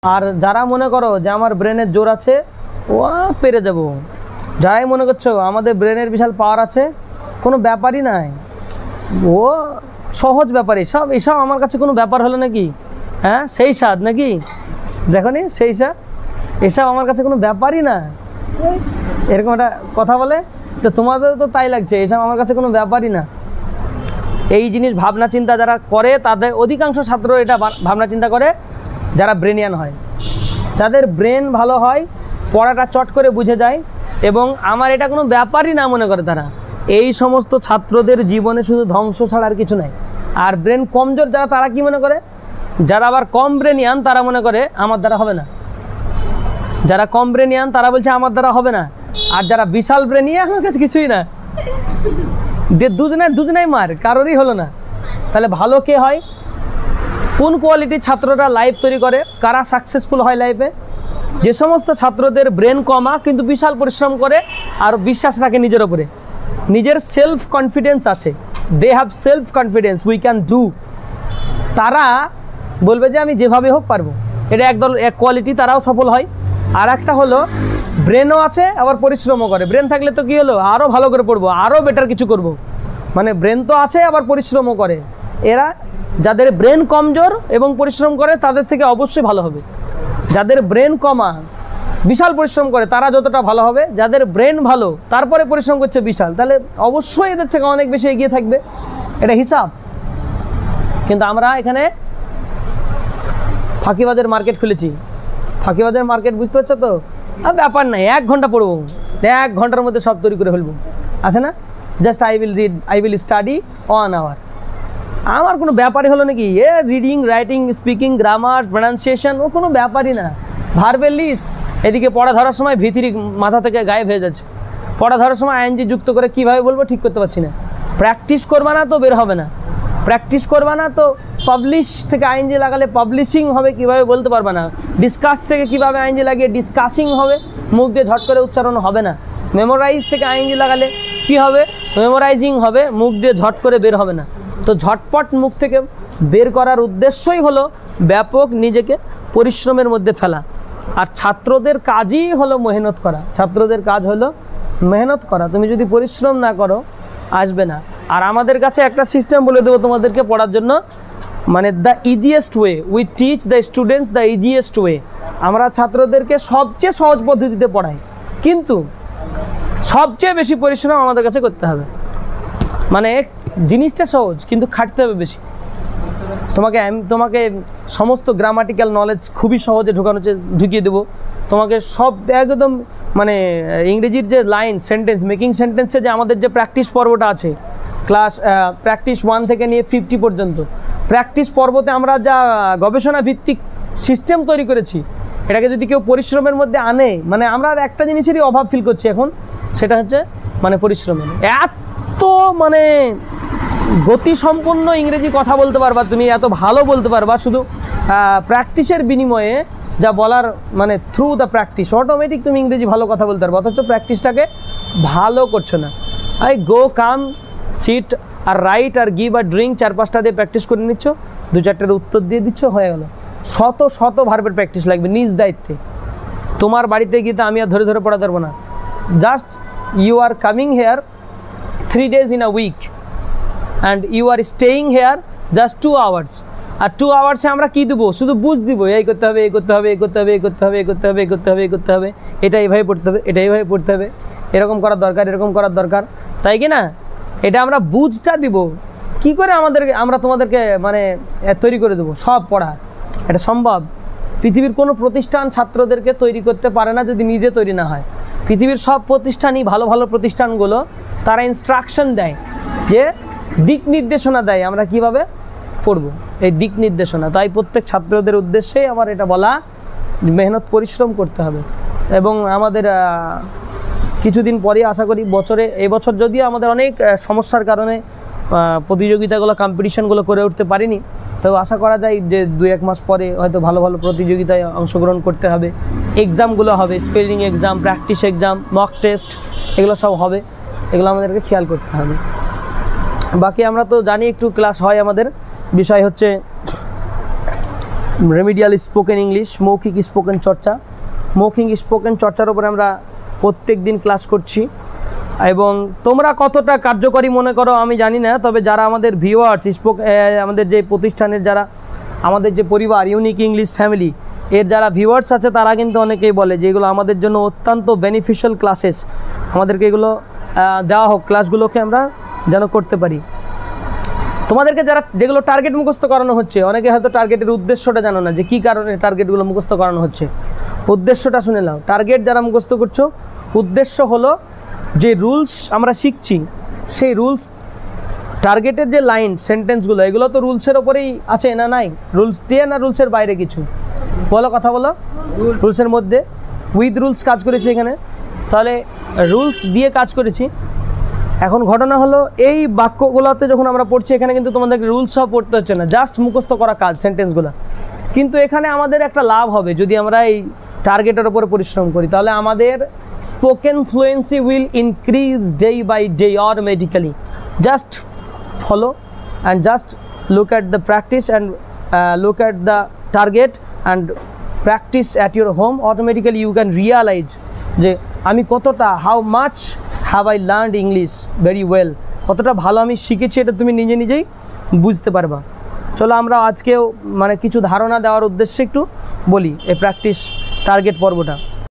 আর যারা মনে করো যে আমার ব্রেনের জোর আছে ও পেরে যাব, যারাই মনে করছো আমাদের ব্রেনের বিশাল পাওয়ার আছে, কোনো ব্যাপারই নাই, ও সহজ ব্যাপার। এসব আমার কাছে কোনো ব্যাপার হলো নাকি? হ্যাঁ, সেই স্বাদ নাকি? দেখো নি সেই স্বাদ, এসব আমার কাছে কোনো ব্যাপারই না, এরকম একটা কথা বলে। তো তোমাদের তো তাই লাগছে, এসব আমার কাছে কোনো ব্যাপারই না। এই জিনিস ভাবনা চিন্তা যারা করে তাদের অধিকাংশ ছাত্র এটা ভাবনা চিন্তা করে যারা ব্রেনিয়ান হয়, যাদের ব্রেন ভালো হয়, পড়াটা চট করে বুঝে যায় এবং আমার এটা কোনো ব্যাপারই না মনে করে তারা। এই সমস্ত ছাত্রদের জীবনে শুধু ধ্বংস ছাড়া আর কিছু নাই। আর ব্রেন কমজোর যারা, তারা কি মনে করে? যারা আবার কম ব্রেনিয়ান তারা মনে করে আমার দ্বারা হবে না। যারা কম ব্রেনিয়ান তারা বলছে আমার দ্বারা হবে না, আর যারা বিশাল ব্রেনিয়ান আমার কাছে কিছুই না, দুজনাই মার, কারোরই হলো না। তাহলে ভালো কে হয়? কোন কোয়ালিটির ছাত্ররা লাইফ তৈরি করে, কারা সাকসেসফুল হয় লাইফে? যে সমস্ত ছাত্রদের ব্রেন কমা কিন্তু বিশাল পরিশ্রম করে আর বিশ্বাস রাখে নিজের ওপরে, নিজের সেলফ কনফিডেন্স আছে, they have self confidence, we can do, তারা বলবে যে আমি যেভাবে হোক পারবো। এটা এক কোয়ালিটি, তারাও সফল হয়। আর একটা হলো ব্রেনও আছে আবার পরিশ্রমও করে। ব্রেন থাকলে তো কী হলো, আরও ভালো করে পড়বো, আরও বেটার কিছু করব, মানে ব্রেন তো আছে আবার পরিশ্রমও করে। এরা যাদের ব্রেন কমজোর এবং পরিশ্রম করে তাদের থেকে অবশ্যই ভালো হবে। যাদের ব্রেন কমা বিশাল পরিশ্রম করে তারা যতটা ভালো হবে, যাদের ব্রেন ভালো তারপরে পরিশ্রম করছে বিশাল, তাহলে অবশ্যই এদের থেকে অনেক বেশি এগিয়ে থাকবে, এটা হিসাব। কিন্তু আমরা এখানে ফাঁকিবাজের মার্কেট খুলেছি। ফাঁকিবাজের মার্কেট বুঝতে পারছো তো? ব্যাপার নাই, 1 ঘন্টা পড়বো, 1 ঘন্টার মধ্যে সব তৈরি করে ফেলবো, আছে না? Just I will study 1 hour. আমার কোনো ব্যাপারই হলো নাকি? Reading, writing, speaking, grammar, pronunciation ও কোনো ব্যাপারই না। ভার্বের লিস্ট, এদিকে পড়া ধরার সময় ভিতরি মাথা থেকে গায়েব হয়ে যাচ্ছে। পড়া ধরার সময় আইএনজি যুক্ত করে কীভাবে বলবো ঠিক করতে পারছি না। প্র্যাকটিস করবা না তো বের হবে না, প্র্যাকটিস করবা না তো পাবলিশ থেকে আইএনজি লাগালে পাবলিশিং হবে কীভাবে বলতে পারবা না। ডিসকাস থেকে কীভাবে আইএনজি লাগিয়ে ডিসকাসিং হবে, মুখ দিয়ে ঝট করে উচ্চারণ হবে না। মেমোরাইজ থেকে আইএনজি লাগালে কী হবে, মেমোরাইজিং হবে, মুখ দিয়ে ঝট করে বের হবে না। তো ঝটপট মুখ থেকে বের করার উদ্দেশ্যই হলো ব্যাপক নিজেকে পরিশ্রমের মধ্যে ফেলা। আর ছাত্রদের কাজই হলো মেহনত করা, ছাত্রদের কাজ হলো মেহনত করা। তুমি যদি পরিশ্রম না করো আসবে না। আর আমাদের কাছে একটা সিস্টেম বলে দেবো তোমাদেরকে পড়ার জন্য, মানে the easiest way, we teach the students the easiest way. আমরা ছাত্রদেরকে সবচেয়ে সহজ পদ্ধতিতে পড়াই, কিন্তু সবচেয়ে বেশি পরিশ্রম আমাদের কাছে করতে হবে। মানে জিনিসটা সহজ কিন্তু খাটতে হবে বেশি। তোমাকে সমস্ত গ্রামাটিক্যাল নলেজ খুবই সহজে ঢুকিয়ে দেবো। তোমাকে সব একদম মানে ইংরেজির যে লাইন, সেন্টেন্স, মেকিং সেন্টেন্সে যে আমাদের যে প্র্যাকটিস পর্বটা আছে, ক্লাস প্র্যাকটিস 1 থেকে নিয়ে 50 পর্যন্ত, প্র্যাকটিস পর্বতে আমরা যা গবেষণা ভিত্তিক সিস্টেম তৈরি করেছি, এটাকে যদি কেউ পরিশ্রমের মধ্যে আনে, মানে আমরা আর একটা জিনিসেরই অভাব ফিল করছি এখন, সেটা হচ্ছে মানে পরিশ্রমের। এত মানে গতিসম্পন্ন ইংরেজি কথা বলতে পারবা তুমি, এত ভালো বলতে পারবা শুধু প্র্যাকটিসের বিনিময়ে, যা বলার মানে থ্রু দ্য প্র্যাকটিস অটোমেটিক তুমি ইংরেজি ভালো কথা বলতে পারবো, অথচ প্র্যাকটিসটাকে ভালো করছো না। আই গো কাম সিট আর রাইট আর গিভ আর ড্রিঙ্ক 4-5টা দিয়ে প্র্যাকটিস করে নিচ্ছ, 2-4টার উত্তর দিয়ে দিচ্ছ, হয়ে গেল। শত ভার্বের প্র্যাকটিস লাগবে নিজ দায়িত্বে। তোমার বাড়িতে গিয়ে তো আমি আর ধরে ধরে পড়াতে পারবো না। Just you are coming here 3 days in a week and you are staying here just 2 hours, আর 2 hours আমরা কী দেবো? শুধু বুঝ দিব, এই করতে হবে, এই করতে হবে, এই করতে হবে, এই করতে হবে, এই করতে হবে, এই করতে হবে, এই করতে হবে, এটা এইভাবে পড়তে হবে, এটা এইভাবে পড়তে হবে, এরকম করার দরকার, এরকম করার দরকার, তাই কি না? এটা আমরা বুঝটা দিব কি করে? আমরা তোমাদেরকে মানে তৈরি করে দেবো সব পড়া, এটা সম্ভব? পৃথিবীর কোনো প্রতিষ্ঠান ছাত্রদেরকে তৈরি করতে পারে না যদি নিজে তৈরি না হয়। পৃথিবীর সব প্রতিষ্ঠানই, ভালো ভালো প্রতিষ্ঠানগুলো, তারা ইনস্ট্রাকশন দেয়, যে দিক নির্দেশনা দেয় আমরা কিভাবে পড়ব, এই দিক নির্দেশনা। তাই প্রত্যেক ছাত্রদের উদ্দেশ্যেই আমার এটা বলা, মেহনত পরিশ্রম করতে হবে। এবং আমাদের কিছুদিন পরে আশা করি এই বছর যদিও আমাদের অনেক সমস্যার কারণে প্রতিযোগিতাগুলো, কম্পিটিশনগুলো করে উঠতে পারিনি, তবে আশা করা যায় যে 2-1 মাস পরে হয়তো ভালো ভালো প্রতিযোগিতায় অংশগ্রহণ করতে হবে। এক্সামগুলো হবে, spelling exam, practice exam, mock test, এগুলো সব হবে, এগুলো আমাদেরকে খেয়াল করতে হবে। বাকি আমরা তো জানি একটু ক্লাস হয়, আমাদের বিষয় হচ্ছে রেমিডিয়াল স্পোকেন ইংলিশ, মৌখিক স্পোকেন চর্চা। মৌখিক স্পোকেন চর্চার উপরে আমরা প্রত্যেক দিন ক্লাস করছি, এবং তোমরা কতটা কার্যকরী মনে করো আমি জানি না, তবে যারা আমাদের ভিউয়ার্স আমাদের যে প্রতিষ্ঠানের যারা আমাদের যে পরিবার ইউনিক ইংলিশ ফ্যামিলি এর যারা ভিউয়ার্স আছে তারা কিন্তু অনেকেই বলে যে এগুলো আমাদের জন্য অত্যন্ত বেনিফিশিয়াল ক্লাসেস, আমাদেরকে এগুলো দেওয়া হোক, ক্লাসগুলোকে আমরা যেন করতে পারি। তোমাদেরকে যেগুলো টার্গেট মুখস্থ করানো হচ্ছে, অনেকে হয়তো টার্গেটের উদ্দেশ্যটা জানো না যে কী কারণে টার্গেটগুলো মুখস্থ করানো হচ্ছে। উদ্দেশ্যটা শুনে নাও। টার্গেট যারা মুখস্থ করছো, উদ্দেশ্য হলো যে রুলস আমরা শিখছি সেই রুলস, টার্গেটের যে লাইন সেন্টেন্সগুলো এগুলো তো রুলসের ওপরেই আছে না, নাই রুলস দিয়ে না রুলসের বাইরে কিছু? বলো, কথা বলো। রুলসের মধ্যে, উইথ রুলস কাজ করেছি এখানে, তাহলে রুলস দিয়ে কাজ করেছি। এখন ঘটনা হলো এই বাক্যগুলোতে যখন আমরা পড়ছি এখানে কিন্তু তোমাদেরকে রুলস সব পড়তে হচ্ছে না, জাস্ট মুখস্থ করা কাজ সেন্টেন্সগুলো। কিন্তু এখানে আমাদের একটা লাভ হবে যদি আমরা এই টার্গেটের ওপরে পরিশ্রম করি, তাহলে আমাদের spoken fluency will increase day by day automatically. Just follow and just look at the practice and look at the target and practice at your home. Automatically you can realize যে আমি কতটা, how much have I learned English very well, কতটা ভালো আমি শিখেছি এটা তুমি নিজে নিজেই বুঝতে পারবা। চলো আমরা আজকেও মানে কিছু ধারণা দেওয়ার উদ্দেশ্যে একটু বলি এই প্র্যাকটিস টার্গেট পর্বটা।